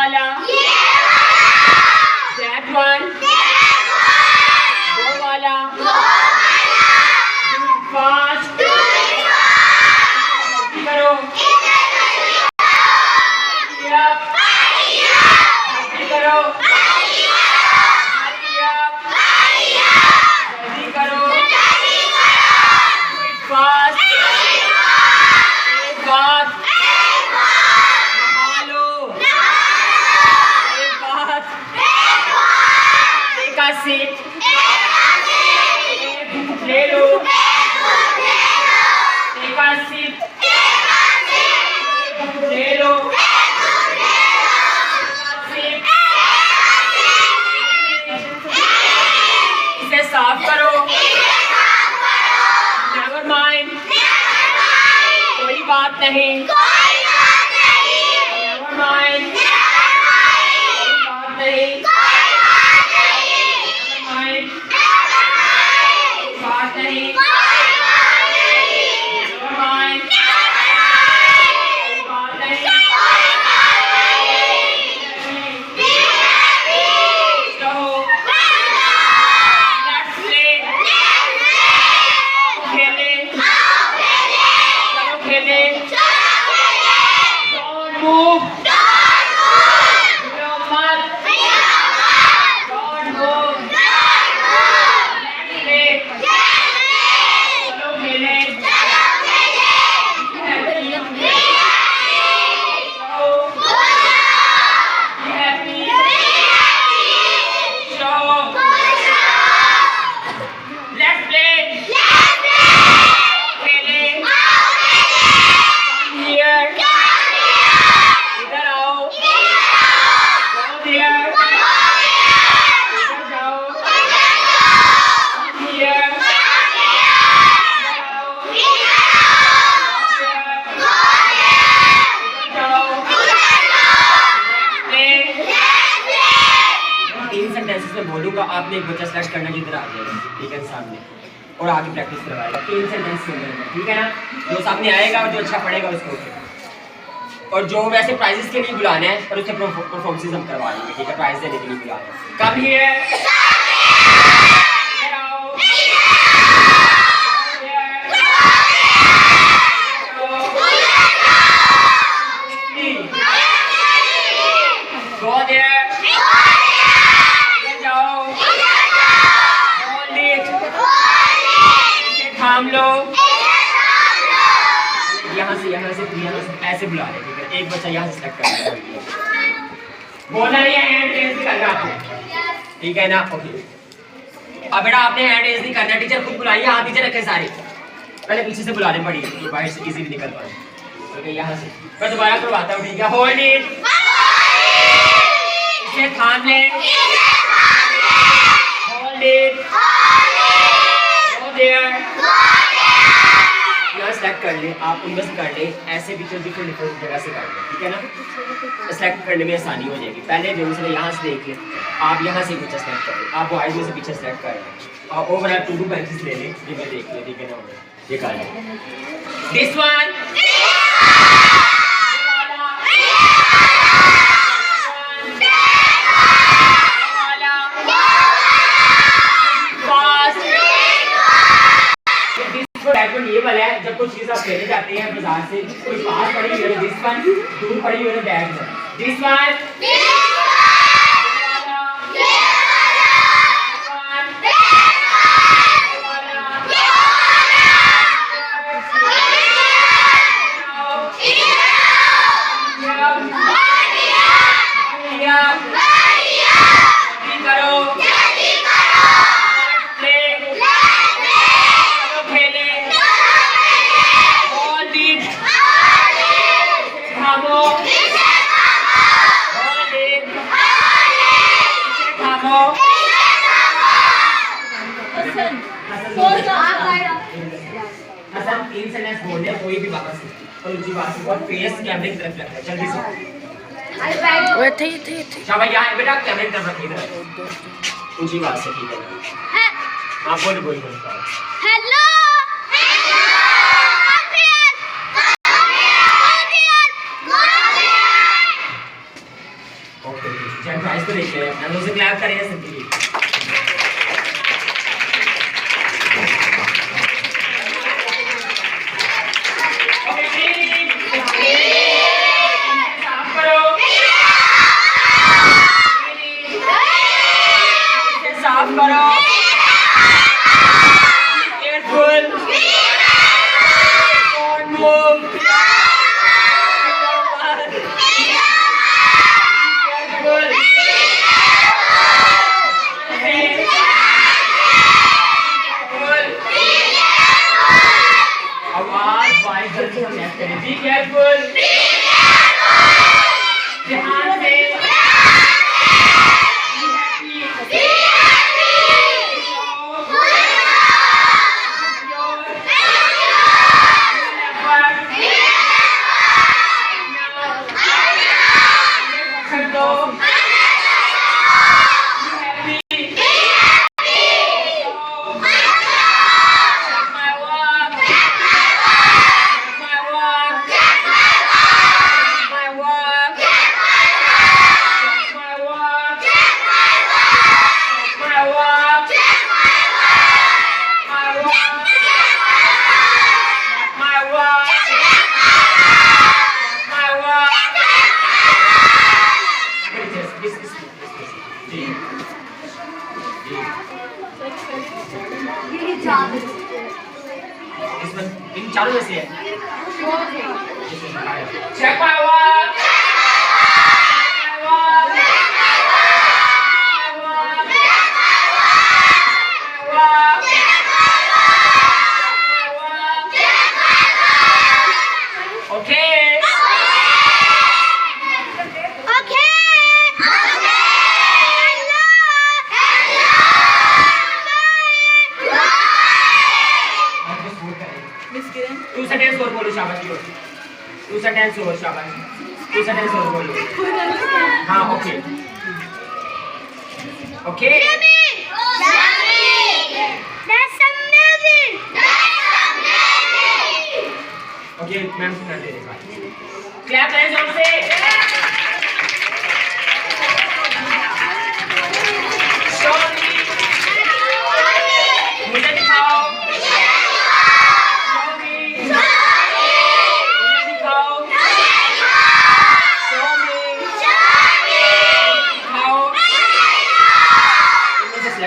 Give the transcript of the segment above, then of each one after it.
वाला, that one, वो वाला, do it fast, करो, करो, जल्दी करो, do it fast, एक बात, नहा लो, एक बात, take a seat, एक बुक ले लो, take a seat, एक बुक ले लो, इसे साफ करो, never mind, कोई बात नहीं, never mind, कोई बात नहीं, never mind, कोई बात नहीं, never mind, कोई बात नहीं, रहो, let's play, खेले, चलो खेले, don't move, हिलो मत, don't move, let's play, चलो खेले, happy, show, let's play, खेले, come here, इधर आओ, go there, इधर जाओ, come here, इधर आओ, इधर जाओ, तीन सेंटेंसेस में बोलूंगा, आपने एक बच्चा सेलेक्ट करना जिधर आ जाएगा, ठीक है, सामने, और आगे प्रैक्टिस करवाएगा, तीन सेंटेंस में, ठीक है ना, जो सामने आएगा और जो अच्छा पढ़ेगा उसको, और जो वैसे प्राइजेस के लिए बुलाना है पर उससे परफॉर्मेंसेस हम करवा लेंगे, ठीक है, प्राइज देने के लिए बुलाना है, कम हियर, go there, इधर जाओ, hold it, इसे थाम लो, यहाँ से ऐसे बुला रहे, ठीक है, एक बच्चा यहाँ से सेलेक्ट कर रहा है, बोलना नहीं है, हैंड रेज करना आपने, ठीक है ना, ओके, अब बेटा आपने हैंड रेज नहीं करना, टीचर खुद बुलाइए, हाथ नीचे रखे सारे, पहले पीछे से बुलाने पड़ेंगे, तो बाहर से इजीली निकल पाए, ओके, यहाँ से मैं दोबारा करवाता हूँ, ठीक है, होल्ड इट, इसे थाम ले, होल्ड इट, गो देयर, यहाँ सेलेक्ट कर ले, आप उनमें से कर ले, ऐसे पिक्चर डिफरेंट जगह से कर ले, ठीक है ना, सेलेक्ट करने में आसानी हो जाएगी, पहले जो उसने यहाँ से देख ले, आप यहाँ से पिक्चर सेलेक्ट कर ले, आप वो आइडिया से पिक्चर सेलेक्ट कर ले, और ओवरऑल 2 पेंसिल्स ले ले, ये मैं देख ले, ठीक है ना, ये कर ले, दिस वन, ये वाला है, जब कोई चीज आप लेने जाते हैं बाजार से, कोई पास पड़ी हुई है, दिस वन, दूर पड़ी हुई है बैग में, दिस वन, तीन सेंटेंस बोलने कोई भी बात से और ऊंची बात से और फेस कैमरे की तरफ रखना है जल्दी से। वो थे शाबाश यहाँ बेटा कैमरे की तरफ रखिए इधर ऊंची बात से, ठीक है? हाँ बोल हेलो ना उसे क्लैप करेंगे सिंपली साफ करो केयरफुल डोंट मूव केयरफुल आवाज वाइज जल्दी हम मैच करें बी केयरफुल ध्यान से इन चारों में से है check my work two sentence और बोलो शाबाश की टू सेंटेंस और शाबाश टू सेंटेंस और बोलो हाँ ओके ओके ओके मैम सुना दे रहे क्लैप करें जोर से मुझे दिखाओ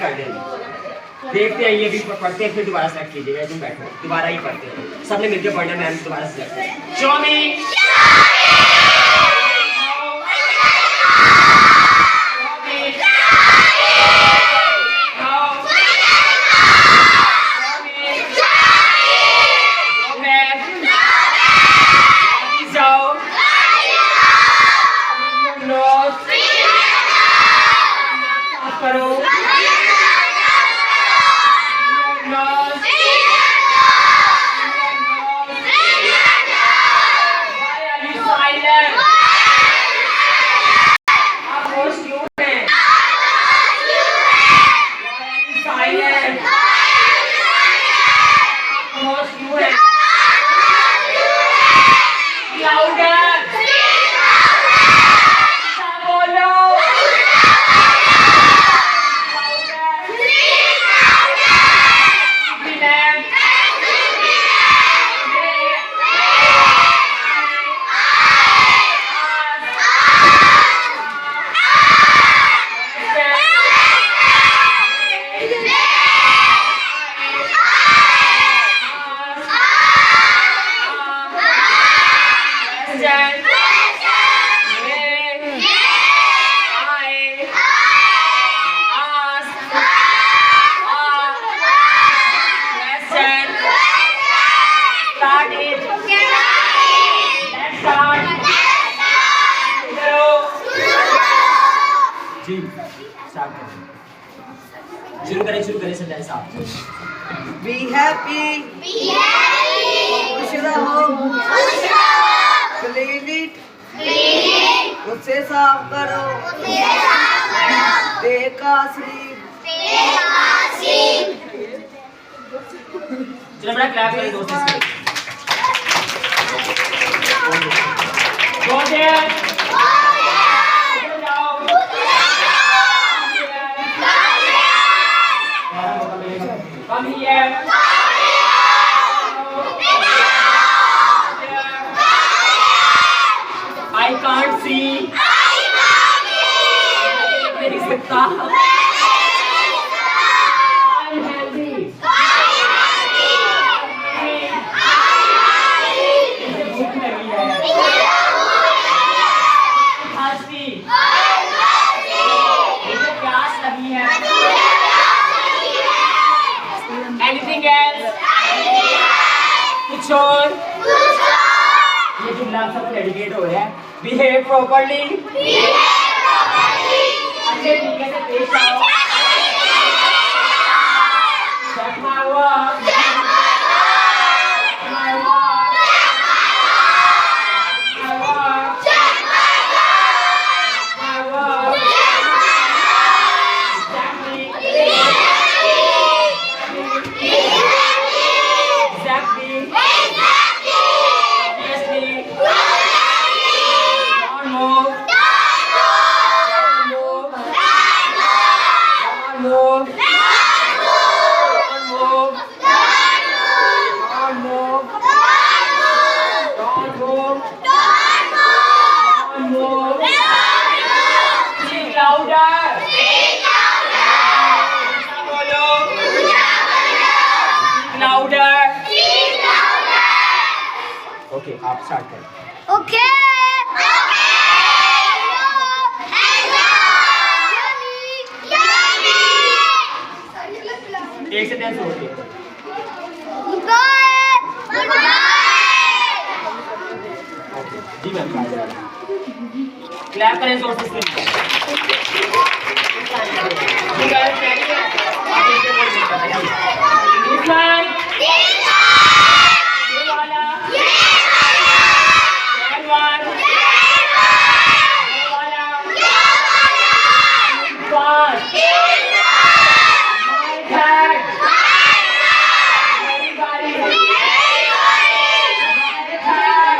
कर देंगे देखते हैं ये भी पढ़ते हैं फिर दोबारा सेलेक्ट कीजिएगा तुम बैठो दोबारा ही पढ़ते हैं सबने मिलकर पढ़ना मैम दोबारा सेलेक्ट शो मी शुरू करें सेंटेंस आप बी हैप्पी खुश रहो क्लीन इट उसे साफ करो देखा चलो बड़ा क्लैप करें दोस्तों Go there. I can't see. नहीं सकता. I'm healthy. मुझे भूख लगी है. खांसी. मुझे प्यास लगी है. Anything else? कुछ और? ये जुमला सब डेडिकेट हो रहा है. Behave properly. अच्छे तरीके से पेश आओ. Check my work. My work. My work. My work. Exactly. Exactly. Obviously. Don't move. Don't move. Don't move. Don't move. Don't move. Don't move. Don't move. Speak louder. ऊंचा बोलो. Speak louder. Okay, आप start करें. Okay एक से 10 होती है. जी ma'am. Clap करें जोर से. ठीक है. आप इससे बोल सकते हैं. This one. ये वाला. That one. ये वाला. Fast. My turn. Everybody. My turn.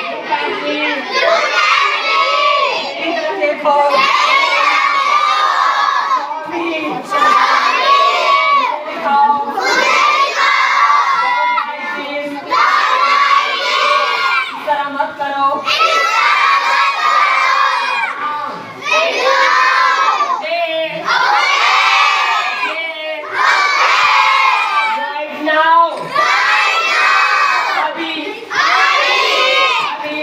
Look at me. इधर देखो. Sorry. दिखाओ. इस तरह मत करो. Right now. अभी. अभी.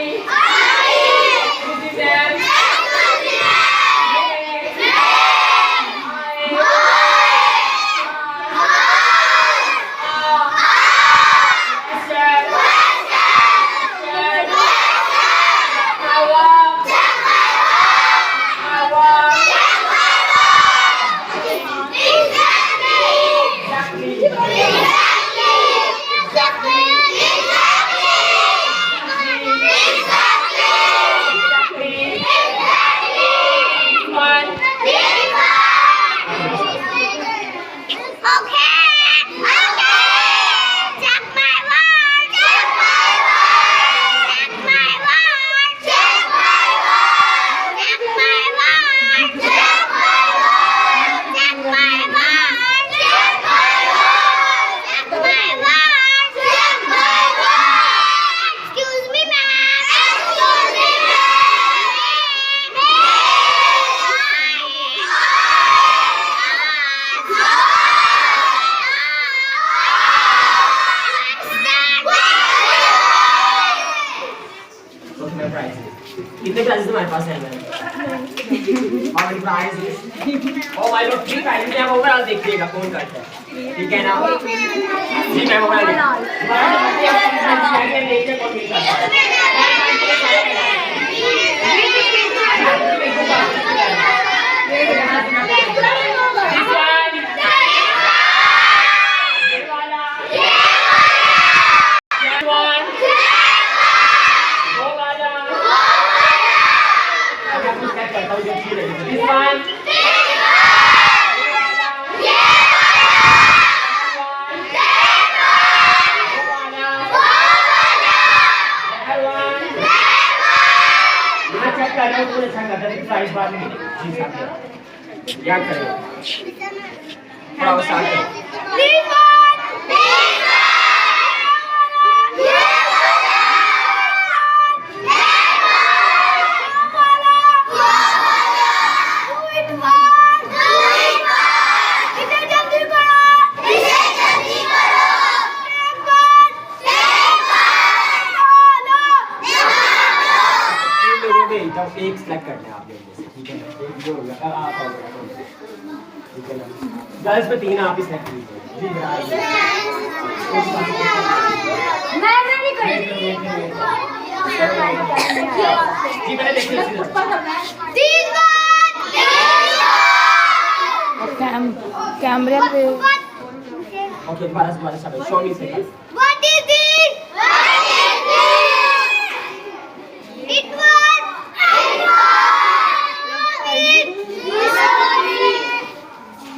This is them. कितने प्राइजेस हमारे पास है ma'am? How many prizes? Oh my God, 3 prizes हैं. आप ओवरऑल देखिएगा कौन करता है. ठीक है ना? जी मैम ओवरऑल. देखिए कौन मिल जाता है. This one. ये वाला. That one. वो वाला. अभी आपको स्केच करता हूँ जब चीज़ लगेगी. This one. पूरे अच्छा करता है. प्राइस बाद में मिलेगी. जी साहब याद करें. थोड़ा वो साथ करें. बेटा एक सेलेक्ट करना है आपने उनमें से, ठीक है ना? एक जो होगा आप आओ बेटा, ठीक है ना? गर्ल्स पे 3 आप ही सेलेक्ट कीजिए। जी बेटा मैं नहीं करी जी मैंने देखी इसी तरह। 3 बार कैमरे पे ओके दोबारा सब शो मी से What is it? What is it? It was.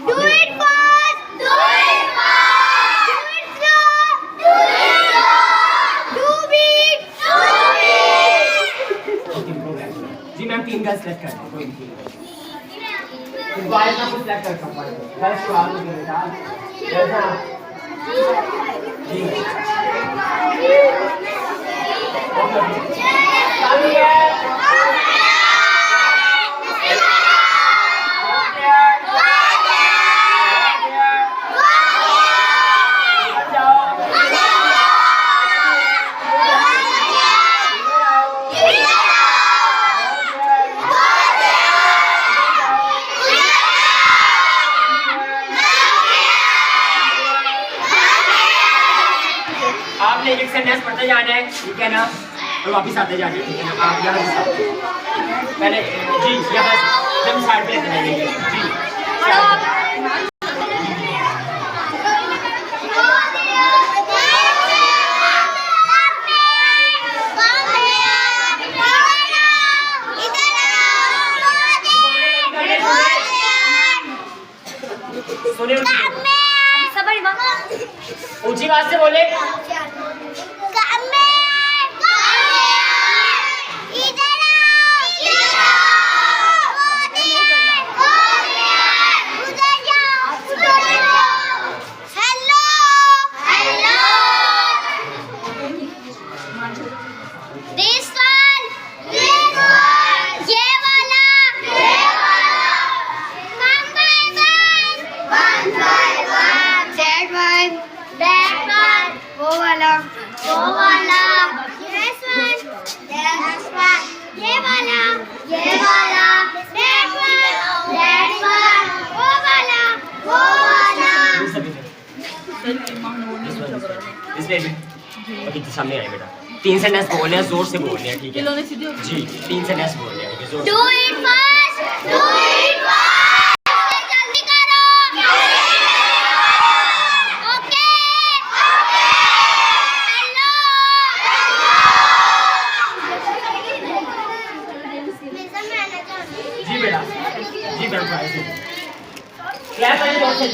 Do it fast. Do it fast. Do it slow. Do it slow. Do big. Do big. जी मैम 3 गर्ल्स सेलेक्ट कर कोई नहीं। बॉयज ना कुछ सेलेक्ट कर सकता हूं गर्ल्स को आगे के बेटा जैसा जी ओके चालू है आपने एक सेंटेंस पढ़ते जाना है, ठीक है ना? और वापस आते जाना है, ठीक है ना? आप यहाँ से पहले जी यहाँ जब साइड पे लेते जाइए जी सुने ऊंची आवाज से बोले अभी सामने आए बेटा 3 सेंटेंस बोलने हैं, जोर से बोलने हैं, ठीक है जी 3 सेंटेंस बोलने हैं, ठीक है जोर से। Do it fast. Do it fast. जल्दी करो. Okay. जी बेटा जी मैम क्लैप करें जोर से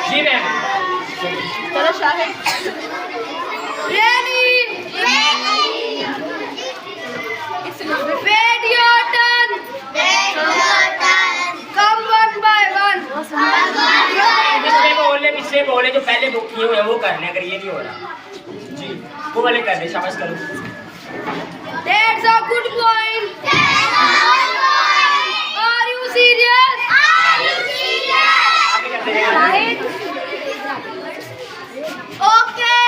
जी मैम चलो Shahid Ready. Wait your turn. Come one by one. पिछले बोले जो पहले बुक किए हुए हैं वो कर लें, अगर ये नहीं हो रहा जी वो वाले कर दे, शाबाश करो। That's a good point. Are you serious? आगे करते हैं Okay.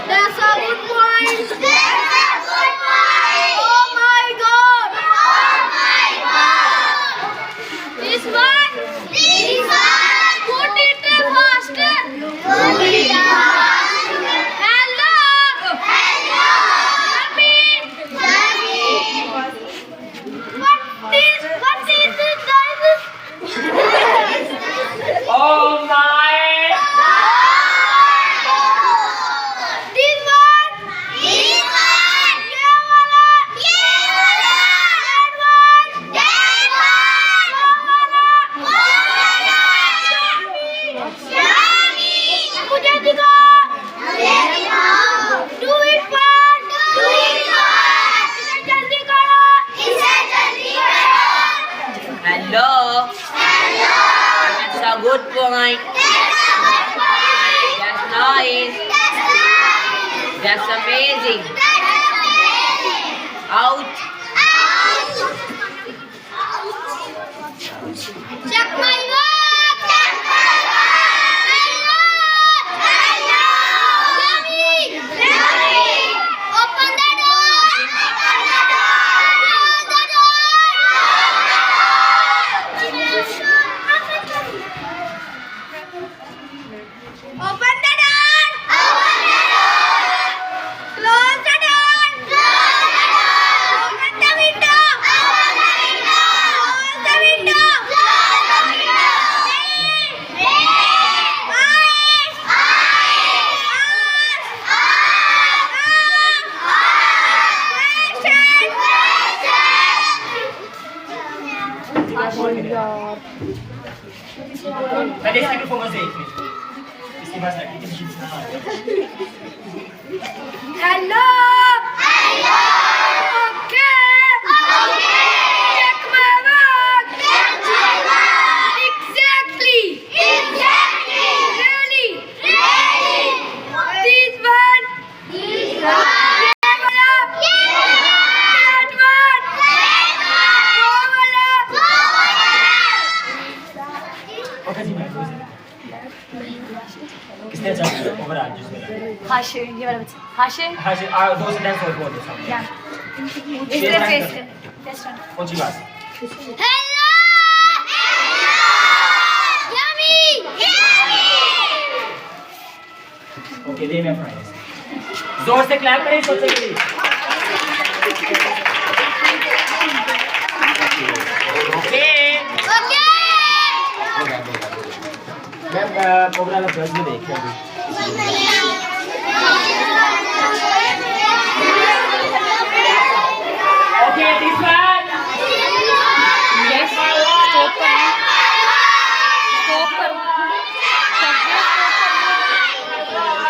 That's a good point. Oh my God. This one. Put it faster. Hello. Come That's amazing. Out. Check my work. Check my work. Yummy. Yummy. Open the door. Open the door. Close the door. Open the door. Open the door. Close the door. Close the door. Open the window. Open the window. Close the window. Close the window. मैं इसकी performance देख ली इसकी बस लगी Hello. Hello. Okay. Okay. Check my work. Check my work. Exactly. Exactly. Really. Really. This one. This one. ये वाला. ये वाला. That one. That one. वो वाला. वो वाला. ओके जी मैं किसने चाहा ओवर आज जिसमें हाशे ये वाला बच्चा हाशे हाँ जी दो सेंटेंस और बोल दो सामने क्या इस तरह फेस टेस्ट कौन सी बात Hello. Yummy. Yummy. ओके दे मैं प्राइस जोर से क्लैप करें सबसे पहले ओके Okay. मैं प्रोग्राम में बस भी देखिए अभी ओके दिस वन